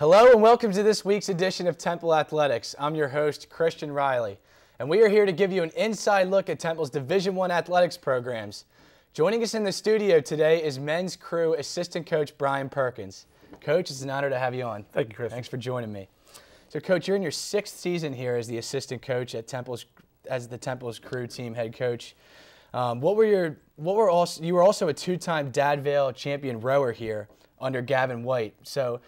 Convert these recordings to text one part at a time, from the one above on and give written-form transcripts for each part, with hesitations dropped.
Hello and welcome to this week's edition of Temple Athletics. I'm your host, Christian Reilly, and we are here to give you an inside look at Temple's Division I athletics programs. Joining us in the studio today is men's crew assistant coach Brian Perkins. Coach, it's an honor to have you on. Thank you, Chris. Thanks for joining me. So, Coach, you're in your 6th season here as the assistant coach at Temple's crew team head coach. You were also a 2-time Dadvale champion rower here under Gavin White. So,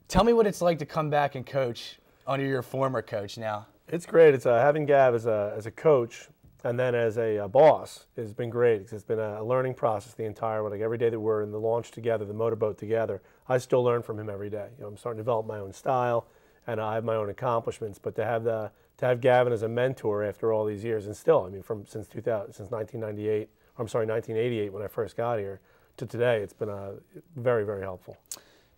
tell me what it's like to come back and coach under your former coach now. It's great. It's having Gav as a coach and then as a boss has been great. It's been a learning process the entire way. Like every day that we're in the launch together, the motorboat together, I still learn from him every day. I'm starting to develop my own style, and I have my own accomplishments. But to have Gavin as a mentor after all these years, and still, since 1988 when I first got here to today, it's been very, very helpful.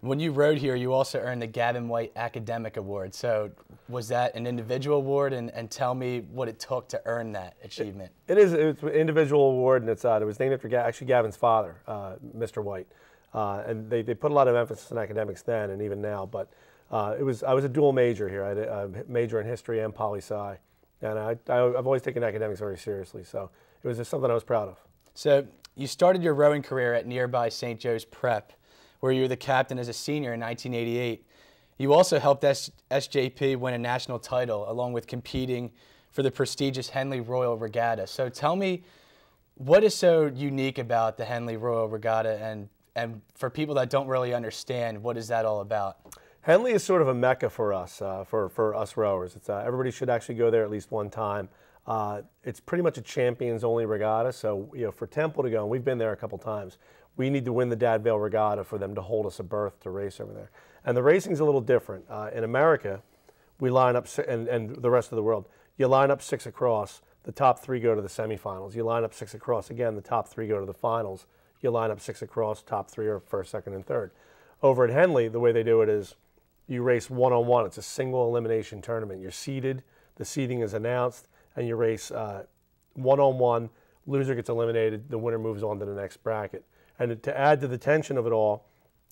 When you rode here, you also earned the Gavin White Academic Award. So was that an individual award? And tell me what it took to earn that achievement. It's an individual award, and it was named after actually Gavin's father, Mr. White. And they put a lot of emphasis on academics then and even now. But I was a dual major here. I had a major in history and poli-sci. And I've always taken academics very seriously. So it was just something I was proud of. So you started your rowing career at nearby St. Joe's Prep, where you were the captain as a senior in 1988. You also helped SJP win a national title, along with competing for the prestigious Henley Royal Regatta. So tell me, what is so unique about the Henley Royal Regatta, and for people that don't really understand, what is that all about? Henley is sort of a mecca for us, for us rowers. It's everybody should actually go there at least one time. It's pretty much a champions-only regatta, so for Temple to go, and we've been there a couple times, we need to win the Dadvale Regatta for them to hold us a berth to race over there. And the racing's a little different. In America, we line up, and the rest of the world, you line up 6 across, the top 3 go to the semifinals. You line up 6 across, again, the top 3 go to the finals. You line up 6 across, top 3 are first, second, and third. Over at Henley, the way they do it is you race one-on-one. It's a single elimination tournament. You're seeded, the seeding is announced, and you race one-on-one. Loser gets eliminated, the winner moves on to the next bracket. And to add to the tension of it all,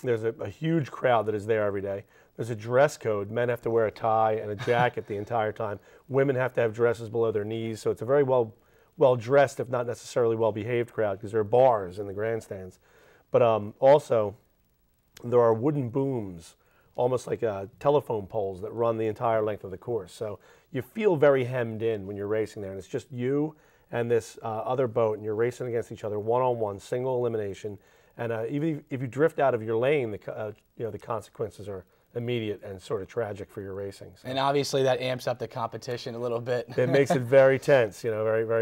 there's a huge crowd that is there every day. There's a dress code. Men have to wear a tie and a jacket the entire time. Women have to have dresses below their knees. So it's a very well-dressed, if not necessarily well-behaved crowd, because there are bars in the grandstands. But also, there are wooden booms, almost like telephone poles that run the entire length of the course. So you feel very hemmed in when you're racing there. And it's just you and this other boat, and you're racing against each other one-on-one, single elimination. And even if you drift out of your lane, the consequences are immediate and sort of tragic for your racing. So. And obviously that amps up the competition a little bit. It makes it very tense, a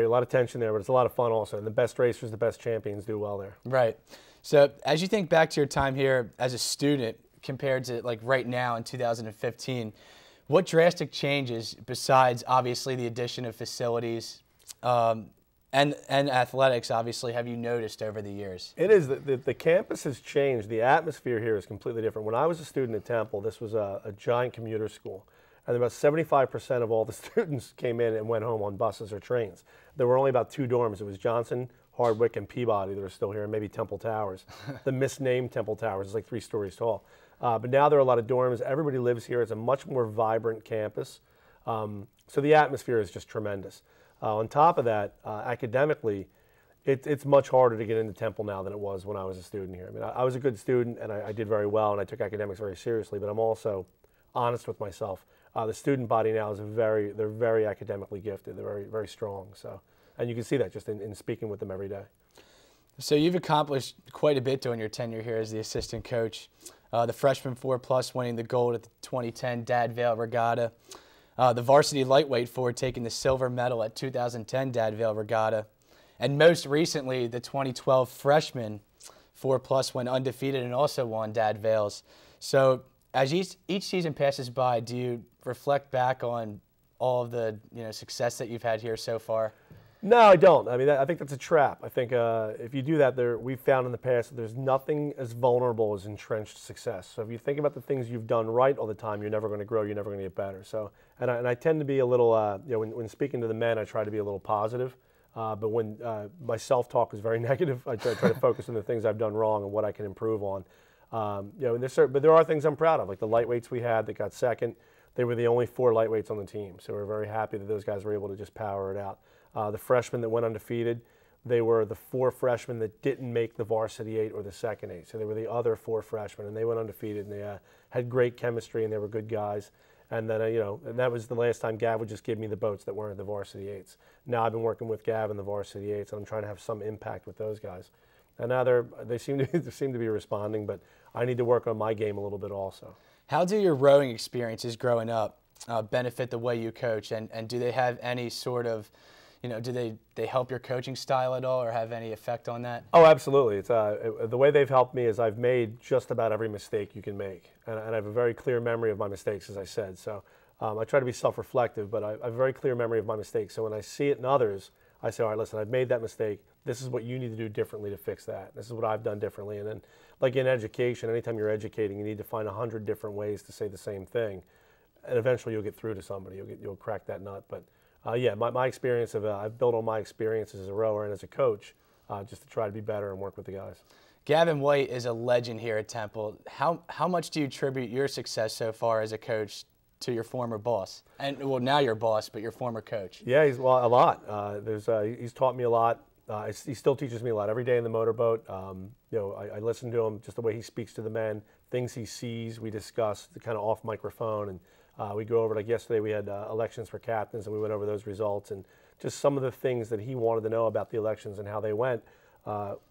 lot of tension there, but it's a lot of fun also. And the best racers, the best champions do well there. Right. So as you think back to your time here as a student compared to like right now in 2015, what drastic changes, besides obviously the addition of facilities, and athletics, obviously, have you noticed over the years? It is. The campus has changed. The atmosphere here is completely different. When I was a student at Temple, this was a giant commuter school. And about 75% of all the students came in and went home on buses or trains. There were only about 2 dorms. It was Johnson, Hardwick, and Peabody that are still here, and maybe Temple Towers. The misnamed Temple Towers is like 3 stories tall. But now there are a lot of dorms. Everybody lives here. It's a much more vibrant campus. So the atmosphere is just tremendous. On top of that, academically, it's much harder to get into Temple now than it was when I was a student here. I was a good student, and I did very well, and I took academics very seriously, but I'm also honest with myself. The student body now is they're very academically gifted. They're very, very strong. So, and you can see that just in speaking with them every day. So you've accomplished quite a bit during your tenure here as the assistant coach. The freshman 4+ winning the gold at the 2010 Dadvale Regatta. The varsity lightweight forward taking the silver medal at 2010 Dadvale Regatta. And most recently, the 2012 freshman 4+ went undefeated and also won Dadvales. So as each season passes by, do you reflect back on all of the success that you've had here so far? No, I don't. I think that's a trap. I think if you do that, we've found in the past that there's nothing as vulnerable as entrenched success. So if you think about the things you've done right all the time, you're never going to grow, you're never going to get better. So, and I tend to be a little, when speaking to the men, I try to be a little positive. But when my self-talk is very negative, I try to focus on the things I've done wrong and what I can improve on. But there are things I'm proud of, like the lightweights we had that got second. They were the only 4 lightweights on the team, so we're very happy that those guys were able to just power it out. The freshmen that went undefeated, they were the 4 freshmen that didn't make the varsity 8 or the second 8. So they were the other 4 freshmen, and they went undefeated, and they had great chemistry, and they were good guys. And then, and that was the last time Gav would just give me the boats that weren't the varsity 8s. Now I've been working with Gav in the varsity 8s, and I'm trying to have some impact with those guys. And now they seem to be responding, but I need to work on my game a little bit also. How do your rowing experiences growing up benefit the way you coach, and do they have any sort of, do they help your coaching style at all, or have any effect on that? Oh, absolutely. It's the way they've helped me is I've made just about every mistake you can make, and I have a very clear memory of my mistakes, as I said. So I try to be self-reflective, but I have a very clear memory of my mistakes. So when I see it in others, I say, all right, listen, I've made that mistake. This is what you need to do differently to fix that. This is what I've done differently. And then, like in education, anytime you're educating, you need to find 100 different ways to say the same thing, and eventually you'll get through to somebody. You'll crack that nut. But yeah, my experience I've built on my experiences as a rower and as a coach, just to try to be better and work with the guys. Gavin White is a legend here at Temple. How much do you attribute your success so far as a coach to your former boss? And well, now your boss, but your former coach. Yeah, a lot. He's taught me a lot. He still teaches me a lot every day in the motorboat. I listen to him, just the way he speaks to the men, things he sees. We discuss the kind of off microphone, and we go over, like yesterday we had elections for captains, and we went over those results, and just some of the things that he wanted to know about the elections and how they went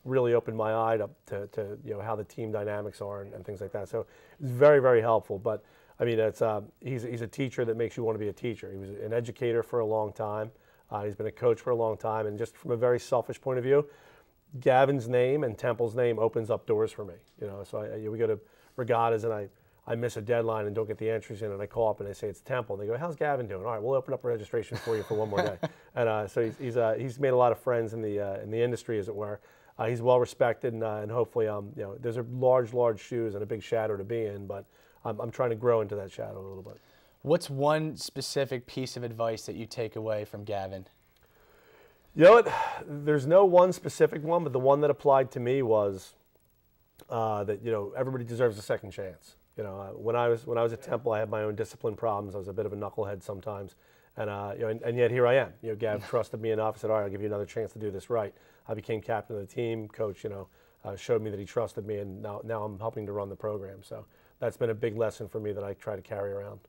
really opened my eye up to how the team dynamics are and things like that. So it's very, very helpful. But I mean, he's a teacher that makes you want to be a teacher. He was an educator for a long time. He's been a coach for a long time, and just from a very selfish point of view, Gavin's name and Temple's name opens up doors for me. So we go to regattas, and I miss a deadline and don't get the entries in, and I call up and they say it's Temple. And they go, "How's Gavin doing?" "All right, we'll open up a registration for you for one more day." And so he's made a lot of friends in the industry, as it were. He's well respected, and hopefully, there's a large shoes and a big shadow to be in, but I'm trying to grow into that shadow a little bit. What's one specific piece of advice that you take away from Gavin? You know what? There's no one specific one, but the one that applied to me was that everybody deserves a second chance. When I was at Temple, I had my own discipline problems. I was a bit of a knucklehead sometimes, and and yet here I am. Gav trusted me enough. Said, "All right, I'll give you another chance to do this right." I became captain of the team. Coach, showed me that he trusted me, and now I'm helping to run the program. So that's been a big lesson for me that I try to carry around.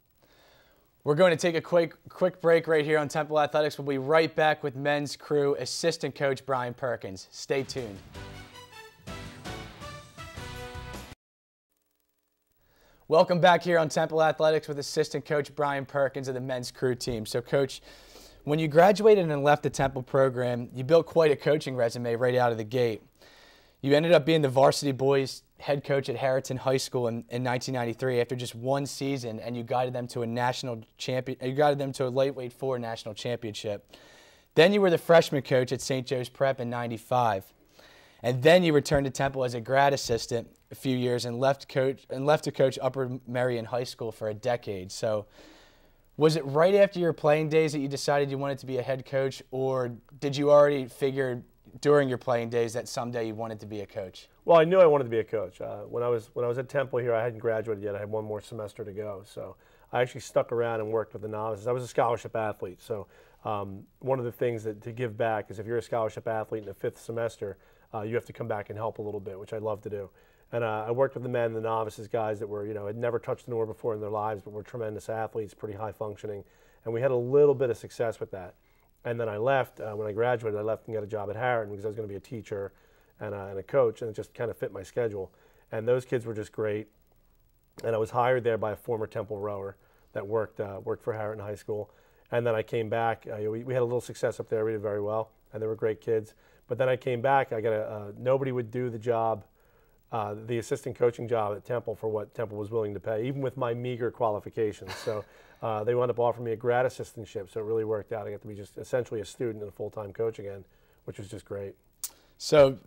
We're going to take a quick break right here on Temple Athletics. We'll be right back with men's crew assistant coach Brian Perkins. Stay tuned. Welcome back here on Temple Athletics with assistant coach Brian Perkins of the men's crew team. So, Coach, when you graduated and left the Temple program, you built quite a coaching resume right out of the gate. You ended up being the varsity boys head coach at Harriton High School in 1993 after just one season, and you guided them to a lightweight 4 national championship. Then you were the freshman coach at St. Joe's Prep in '95, and then you returned to Temple as a grad assistant a few years and left to coach Upper Merion High School for a decade. So, was it right after your playing days that you decided you wanted to be a head coach, or did you already figure during your playing days that someday you wanted to be a coach? Well, I knew I wanted to be a coach. When I was at Temple here, I hadn't graduated yet. I had one more semester to go. So I actually stuck around and worked with the novices. I was a scholarship athlete. So one of the things to give back is if you're a scholarship athlete in the 5th semester, you have to come back and help a little bit, which I love to do. And I worked with the men, the novices, guys that were, had never touched an oar before in their lives, but were tremendous athletes, pretty high functioning. And we had a little bit of success with that. And then I left. When I graduated, I left and got a job at Harriton because I was going to be a teacher and a coach, and it just kind of fit my schedule. And those kids were just great. And I was hired there by a former Temple rower that worked for Harriton High School. And then I came back. We had a little success up there. We did very well, and they were great kids. But then I came back. Nobody would do the job, the assistant coaching job at Temple for what Temple was willing to pay, even with my meager qualifications. So they wound up offering me a grad assistantship, so it really worked out. I got to be just essentially a student and a full-time coach again, which was just great. So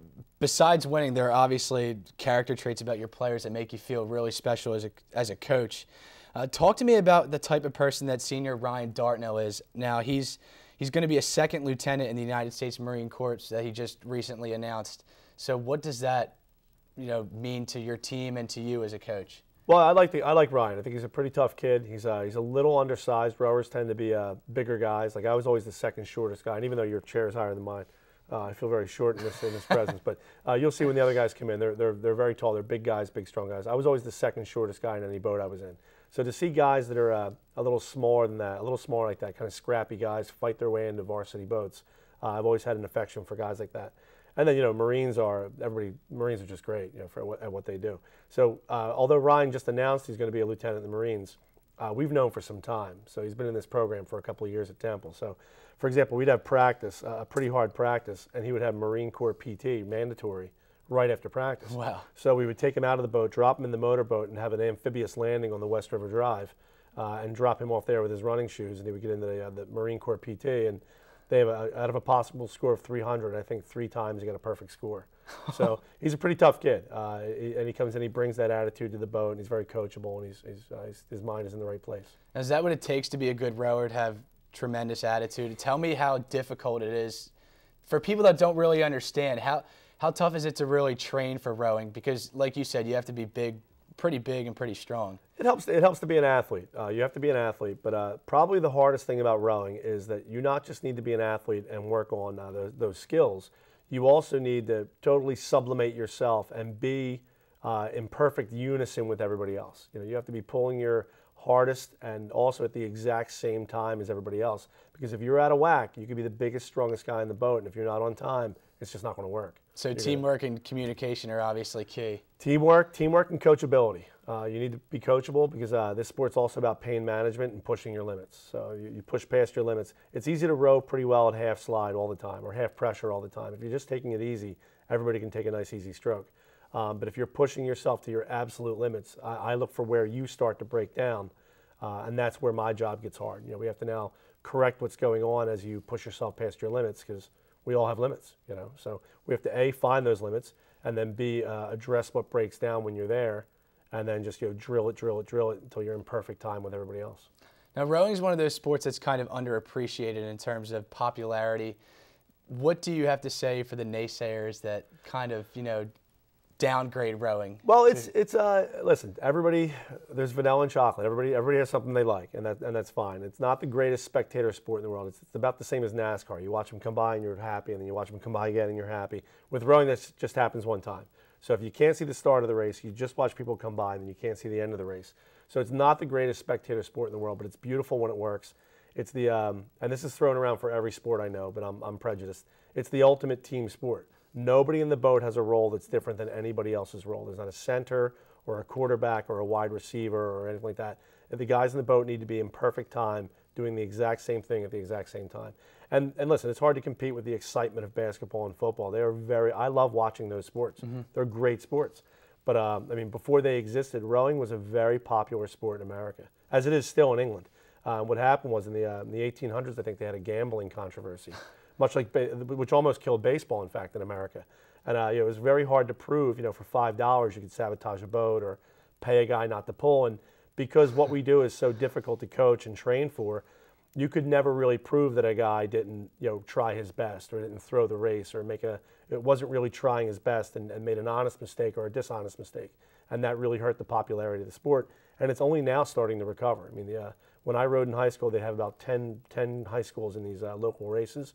besides winning, there are obviously character traits about your players that make you feel really special as a coach. Talk to me about the type of person that senior Ryan Dartnell is. Now, he's going to be a 2nd lieutenant in the United States Marine Corps that he just recently announced. So what does that mean to your team and to you as a coach? Well, I like Ryan. I think he's a pretty tough kid. He's a little undersized. Rowers tend to be bigger guys. Like I was always the second shortest guy, and even though your chair is higher than mine, I feel very short in this presence. But you'll see when the other guys come in, they're very tall. They're big guys, big strong guys. I was always the second shortest guy in any boat I was in. So to see guys that are a little smaller than that, a little smaller like that, kind of scrappy guys fight their way into varsity boats, I've always had an affection for guys like that. And then, Marines are just great, at what they do. So although Ryan just announced he's going to be a lieutenant in the Marines, we've known for some time. So he's been in this program for a couple of years at Temple. So, for example, we'd have practice, a pretty hard practice, and he would have Marine Corps PT, mandatory, right after practice. Wow. So we would take him out of the boat, drop him in the motorboat, and have an amphibious landing on the West River Drive, and drop him off there with his running shoes, and he would get into the Marine Corps PT, and they have out of a possible score of 300, I think 3 times he got a perfect score. So he's a pretty tough kid, and he comes in, he brings that attitude to the boat, and he's very coachable, and his mind is in the right place. Now, is that what it takes to be a good rower, to have tremendous attitude? Tell me how difficult it is for people that don't really understand. How tough is it to really train for rowing? Because, like you said, you have to be pretty big and pretty strong. It helps to be an athlete. You have to be an athlete, but probably the hardest thing about rowing is that you not just need to be an athlete and work on those skills. You also need to totally sublimate yourself and be in perfect unison with everybody else. You have to be pulling your hardest and also at the exact same time as everybody else. Because if you're out of whack, you could be the biggest, strongest guy in the boat, and if you're not on time, it's just not going to work. So teamwork and communication are obviously key. Teamwork and coachability. You need to be coachable because this sport's also about pain management and pushing your limits. So you push past your limits. It's easy to row pretty well at half slide all the time or half pressure all the time. If you're just taking it easy, everybody can take a nice easy stroke. But if you're pushing yourself to your absolute limits, I look for where you start to break down, and that's where my job gets hard. We have to now correct what's going on as you push yourself past your limits, because we all have limits, So we have to A, find those limits, and then B, address what breaks down when you're there, and then just drill it until you're in perfect time with everybody else. Now, rowing is one of those sports that's kind of underappreciated in terms of popularity. What do you have to say for the naysayers that kind of, downgrade rowing? Well, listen, everybody, there's vanilla and chocolate. Everybody has something they like, and that's fine. It's not the greatest spectator sport in the world. It's about the same as NASCAR. You watch them come by and you're happy, and then you watch them come by again and you're happy. With rowing, that just happens one time. So if you can't see the start of the race, you just watch people come by, and then you can't see the end of the race. So it's not the greatest spectator sport in the world, but it's beautiful when it works. It's the and this is thrown around for every sport I know, but I'm prejudiced. It's the ultimate team sport. Nobody in the boat has a role that's different than anybody else's role. There's not a center or a quarterback or a wide receiver or anything like that. The guys in the boat need to be in perfect time, doing the exact same thing at the exact same time. And listen, it's hard to compete with the excitement of basketball and football. I love watching those sports. Mm-hmm. They're great sports. But before they existed, rowing was a very popular sport in America, as it is still in England. What happened was in the 1800s, I think they had a gambling controversy. Much like, which almost killed baseball, in fact, in America. And it was very hard to prove, for $5 you could sabotage a boat or pay a guy not to pull. And because what we do is so difficult to coach and train for, you could never really prove that a guy didn't, try his best or didn't throw the race or it wasn't really trying his best and made an honest mistake or a dishonest mistake. And that really hurt the popularity of the sport. And it's only now starting to recover. When I rode in high school, they have about 10 high schools in these local races.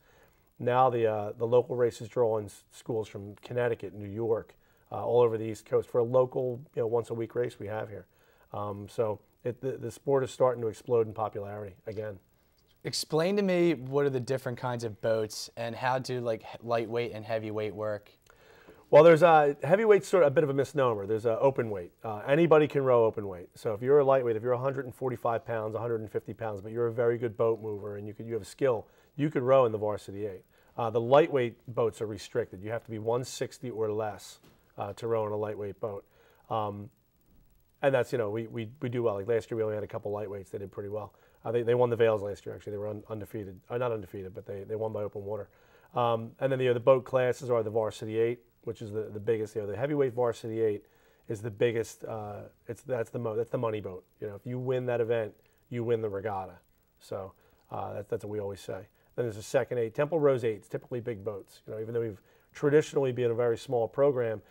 Now the local races draw in schools from Connecticut, New York, all over the East Coast for a local, once a week race we have here. So the sport is starting to explode in popularity again. Explain to me what are the different kinds of boats and how do lightweight and heavyweight work? Well, there's heavyweight's sort of a bit of a misnomer. There's open weight. Anybody can row open weight. So if you're a lightweight, if you're 145 pounds, 150 pounds, but you're a very good boat mover and you have a skill, you could row in the Varsity 8. The lightweight boats are restricted. You have to be 160 or less to row in a lightweight boat. And that's, we do well. Like last year we only had a couple lightweights. They did pretty well. They won the Vales last year, actually. They were undefeated. Not undefeated, but they won by open water. And then the boat classes are the Varsity 8, which is the biggest. The heavyweight Varsity 8 is the biggest. That's the money boat. If you win that event, you win the regatta. So that's what we always say. Then there's a second 8. Temple rows 8s, typically big boats. Even though we've traditionally been a very small program,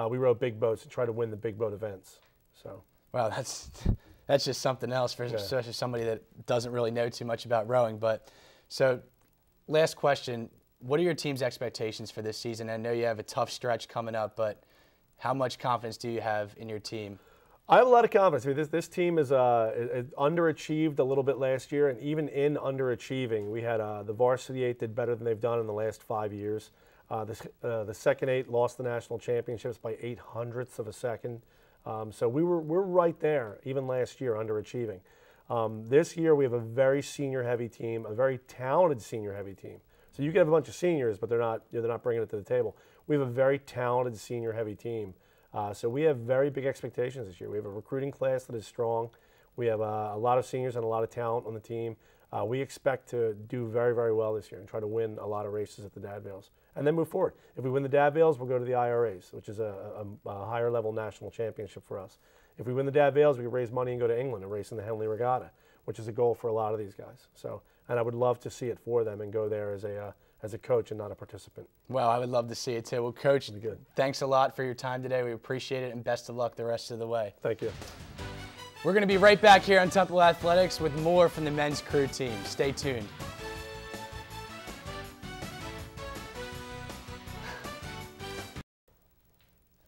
we row big boats and try to win the big boat events. So. Wow, that's just something else for especially somebody that doesn't really know too much about rowing. But so, last question: what are your team's expectations for this season? I know you have a tough stretch coming up, but how much confidence do you have in your team? I have a lot of confidence. I mean, this team is underachieved a little bit last year, and even in underachieving, we had the varsity 8 did better than they've done in the last 5 years. The second 8 lost the national championships by 0.08 of a second. So we're right there, even last year, underachieving. This year we have a very senior-heavy team, a very talented senior-heavy team. So you can have a bunch of seniors, but they're not bringing it to the table. We have a very talented senior-heavy team. So we have very big expectations this year. We have a recruiting class that is strong. We have a lot of seniors and a lot of talent on the team. We expect to do very, very well this year and try to win a lot of races at the Dad Vales. And then move forward. If we win the Dad Vales, we'll go to the IRAs, which is a higher level national championship for us. If we win the Dad Vales, we can raise money and go to England and race in the Henley Regatta, which is a goal for a lot of these guys. So, and I would love to see it for them and go there as a coach and not a participant. Well, I would love to see it too. Well, Coach, thanks a lot for your time today. We appreciate it, and best of luck the rest of the way. Thank you. We're going to be right back here on Temple Athletics with more from the men's crew team. Stay tuned.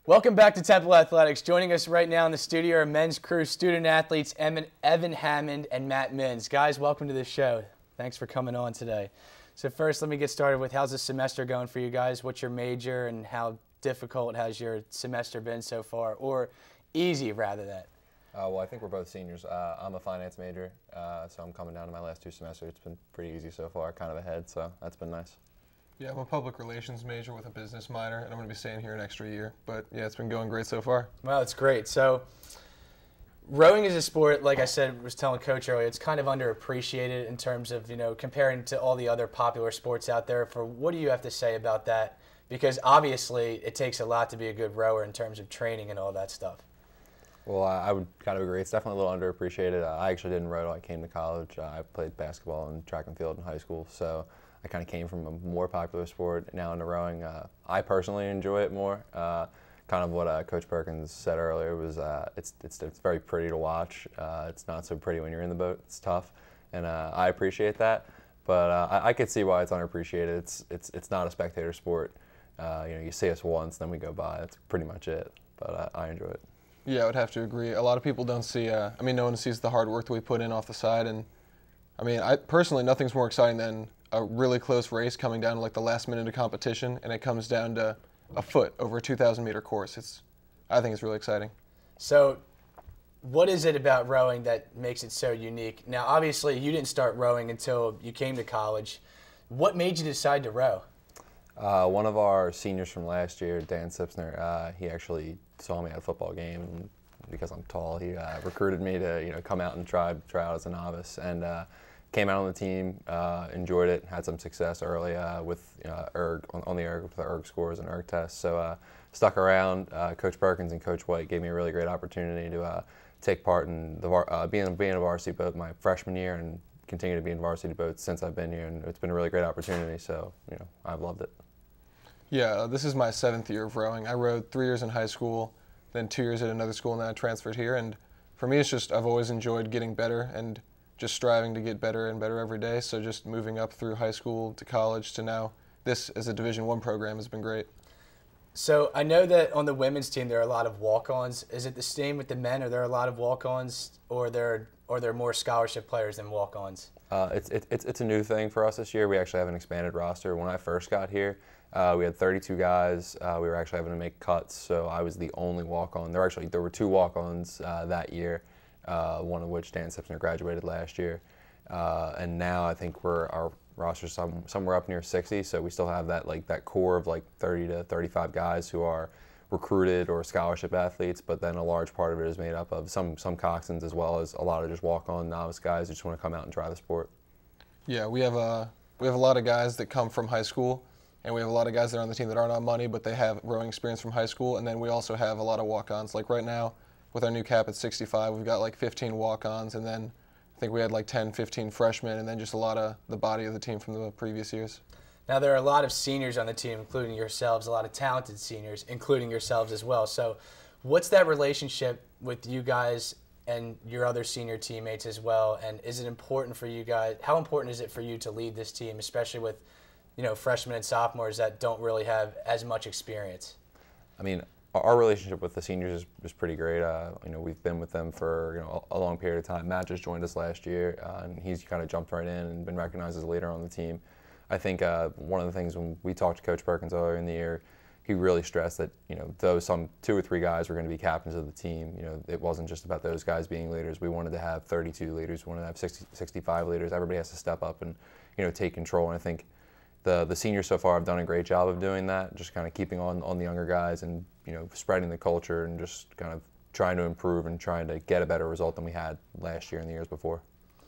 Welcome back to Temple Athletics. Joining us right now in the studio are men's crew student athletes Evan Hammond and Matt Mins. Guys, welcome to the show. Thanks for coming on today. So first, let me get started with how's the semester going for you guys? What's your major and how difficult has your semester been so far? Or easy, rather than? Well, I think we're both seniors. I'm a finance major, so I'm coming down to my last 2 semesters. It's been pretty easy so far, kind of ahead, so that's been nice. Yeah, I'm a public relations major with a business minor, and I'm going to be staying here an extra year. But yeah, it's been going great so far. Well, that's great. So rowing is a sport, like I said, was telling Coach earlier, it's kind of underappreciated in terms of, comparing to all the other popular sports out there. What do you have to say about that? Because obviously it takes a lot to be a good rower in terms of training and all that stuff. Well, I would kind of agree. It's definitely a little underappreciated. I actually didn't row till I came to college. I played basketball and track and field in high school, so I kind of came from a more popular sport now into rowing. I personally enjoy it more. Kind of what Coach Perkins said earlier was it's very pretty to watch. It's not so pretty when you're in the boat. It's tough, and I appreciate that. But I could see why it's underappreciated. It's not a spectator sport. You see us once, then we go by. That's pretty much it. But I enjoy it. Yeah, I would have to agree. A lot of people don't see, no one sees the hard work that we put in off the side. And I personally, nothing's more exciting than a really close race coming down to like the last minute of competition, and it comes down to a foot over a 2,000-meter course. I think it's really exciting. So what is it about rowing that makes it so unique? Now, obviously, you didn't start rowing until you came to college. What made you decide to row? One of our seniors from last year, Dan Sipsner, he actually saw me at a football game, and because I'm tall, he recruited me to come out and try out as a novice, and came out on the team, enjoyed it, had some success early with erg on the erg with the erg scores and erg tests. So stuck around. Coach Perkins and Coach White gave me a really great opportunity to take part in being a varsity boat my freshman year, and continue to be in varsity boats since I've been here, and it's been a really great opportunity. So I've loved it. Yeah, this is my 7th year of rowing. I rowed 3 years in high school, then 2 years at another school, and then I transferred here. And for me, it's just I've always enjoyed getting better and just striving to get better and better every day. So just moving up through high school to college to now, this as a Division I program has been great. So I know that on the women's team there are a lot of walk-ons. Is it the same with the men? Are there a lot of walk-ons, or are there more scholarship players than walk-ons? It's a new thing for us this year. We actually have an expanded roster. When I first got here, we had 32 guys. We were actually having to make cuts, so I was the only walk-on. There were 2 walk-ons that year, one of which Dan Sipsner graduated last year. And now I think our roster's somewhere up near 60, so we still have that core of 30 to 35 guys who are recruited or scholarship athletes, but then a large part of it is made up of some coxswains, as well as a lot of just walk-on novice guys who just want to come out and try the sport. Yeah, we have a lot of guys that come from high school, and we have a lot of guys that are on the team that aren't on money, but they have rowing experience from high school, and then we also have a lot of walk-ons. Like right now, with our new cap at 65, we've got 15 walk-ons, and then I think we had 10, 15 freshmen, and then just a lot of the body of the team from the previous years. Now, there are a lot of seniors on the team, including yourselves, a lot of talented seniors, including yourselves as well. So what's that relationship with you guys and your other senior teammates as well? And is it important for you guys? How important is it for you to lead this team, especially with, freshmen and sophomores that don't really have as much experience? I mean, our relationship with the seniors is pretty great. We've been with them for a long period of time. Matt just joined us last year, and he's kind of jumped right in and been recognized as a leader on the team. I think one of the things when we talked to Coach Perkins earlier in the year, he really stressed that though some 2 or 3 guys were going to be captains of the team, it wasn't just about those guys being leaders. We wanted to have 32 leaders. We wanted to have 60, 65 leaders. Everybody has to step up and take control. And I think the seniors so far have done a great job of doing that, just kind of keeping on the younger guys and spreading the culture and just kind of trying to improve and trying to get a better result than we had last year and the years before.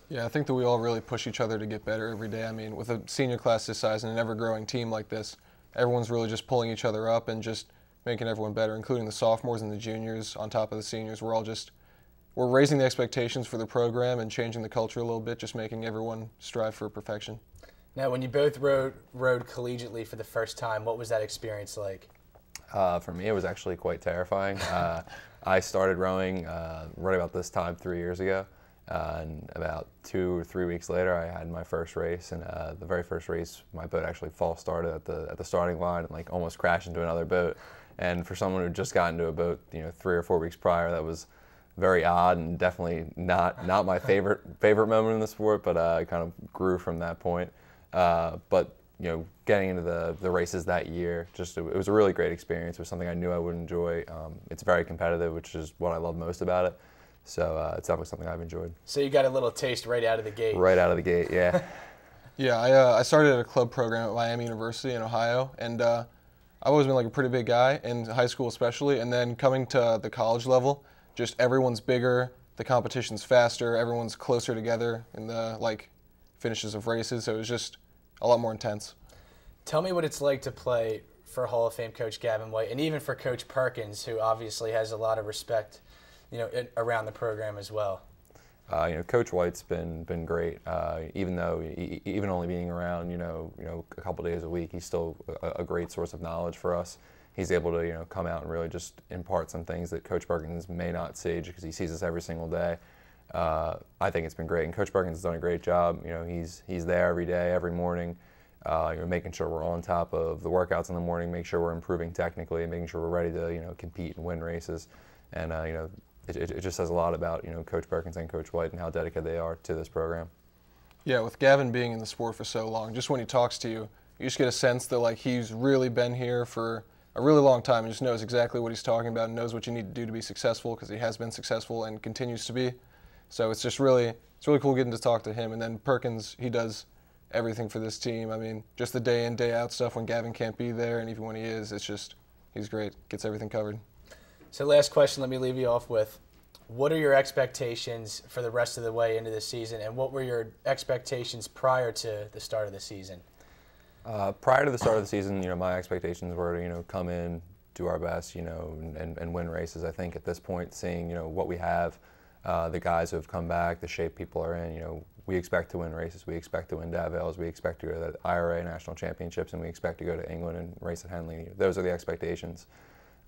Yeah, I think that we all really push each other to get better every day. I mean, with a senior class this size and an ever-growing team like this, everyone's really just pulling each other up and just making everyone better, including the sophomores and the juniors on top of the seniors. We're raising the expectations for the program and changing the culture a little bit, just making everyone strive for perfection. Now, when you both rode collegiately for the first time, what was that experience like? For me, it was actually quite terrifying. I started rowing right about this time 3 years ago. And about 2 or 3 weeks later, I had my first race, and the very first race, my boat actually false started at the starting line and almost crashed into another boat. And for someone who had just gotten into a boat, 3 or 4 weeks prior, that was very odd and definitely not my favorite moment in the sport. But I kind of grew from that point. But getting into the races that year, it was a really great experience. It was something I knew I would enjoy. It's very competitive, which is what I love most about it. So it's definitely something I've enjoyed. So you got a little taste right out of the gate. Right out of the gate, yeah. Yeah, I started at a club program at Miami University in Ohio, and I've always been a pretty big guy in high school especially, and then coming to the college level, just everyone's bigger, the competition's faster, everyone's closer together in the finishes of races, so it was just a lot more intense. Tell me what it's like to play for Hall of Fame coach Gavin White, and even for Coach Perkins, who obviously has a lot of respect around the program as well. Coach White's been great. Even only being around, a couple days a week, he's still a great source of knowledge for us. He's able to, come out and really just impart some things that Coach Perkins may not see because he sees us every single day. I think it's been great, and Coach Perkins has done a great job. He's there every day, every morning, making sure we're on top of the workouts in the morning, make sure we're improving technically, and making sure we're ready to, compete and win races. And it just says a lot about Coach Perkins and Coach White and how dedicated they are to this program. Yeah, with Gavin being in the sport for so long, just when he talks to you, you just get a sense that he's really been here for a really long time and just knows exactly what he's talking about and knows what you need to do to be successful because he has been successful and continues to be. So it's really cool getting to talk to him. And then Perkins, he does everything for this team. I mean, just the day in, day out stuff when Gavin can't be there, and even when he is, he's great, gets everything covered. So last question, let me leave you off with, what are your expectations for the rest of the way into the season, and what were your expectations prior to the start of the season? Prior to the start of the season, my expectations were to, come in, do our best, and win races. I think at this point, seeing, what we have, the guys who have come back, the shape people are in, we expect to win races. We expect to win Davales. We expect to go to the IRA National Championships, and we expect to go to England and race at Henley. Those are the expectations.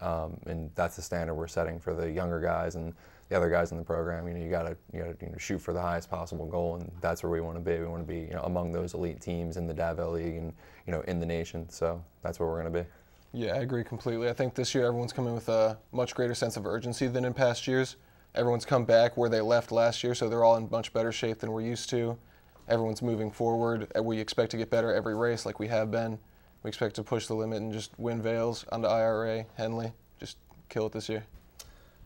And that's the standard we're setting for the younger guys and the other guys in the program. You gotta shoot for the highest possible goal, and that's where we want to be. We want to be among those elite teams in the Davale League and in the nation. So that's where we're going to be. Yeah, I agree completely. I think this year everyone's coming with a much greater sense of urgency than in past years. Everyone's come back where they left last year, so they're all in much better shape than we're used to. Everyone's moving forward. We expect to get better every race like we have been. We expect to push the limit and just win Vales onto IRA, Henley, just kill it this year.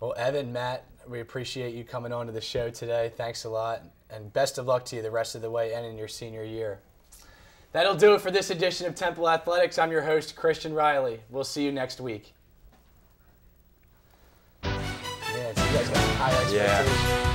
Well, Evan, Matt, we appreciate you coming on to the show today. Thanks a lot, and best of luck to you the rest of the way and in your senior year. That'll do it for this edition of Temple Athletics. I'm your host, Christian Reilly. We'll see you next week. Man, so you guys got high expectations. Yeah.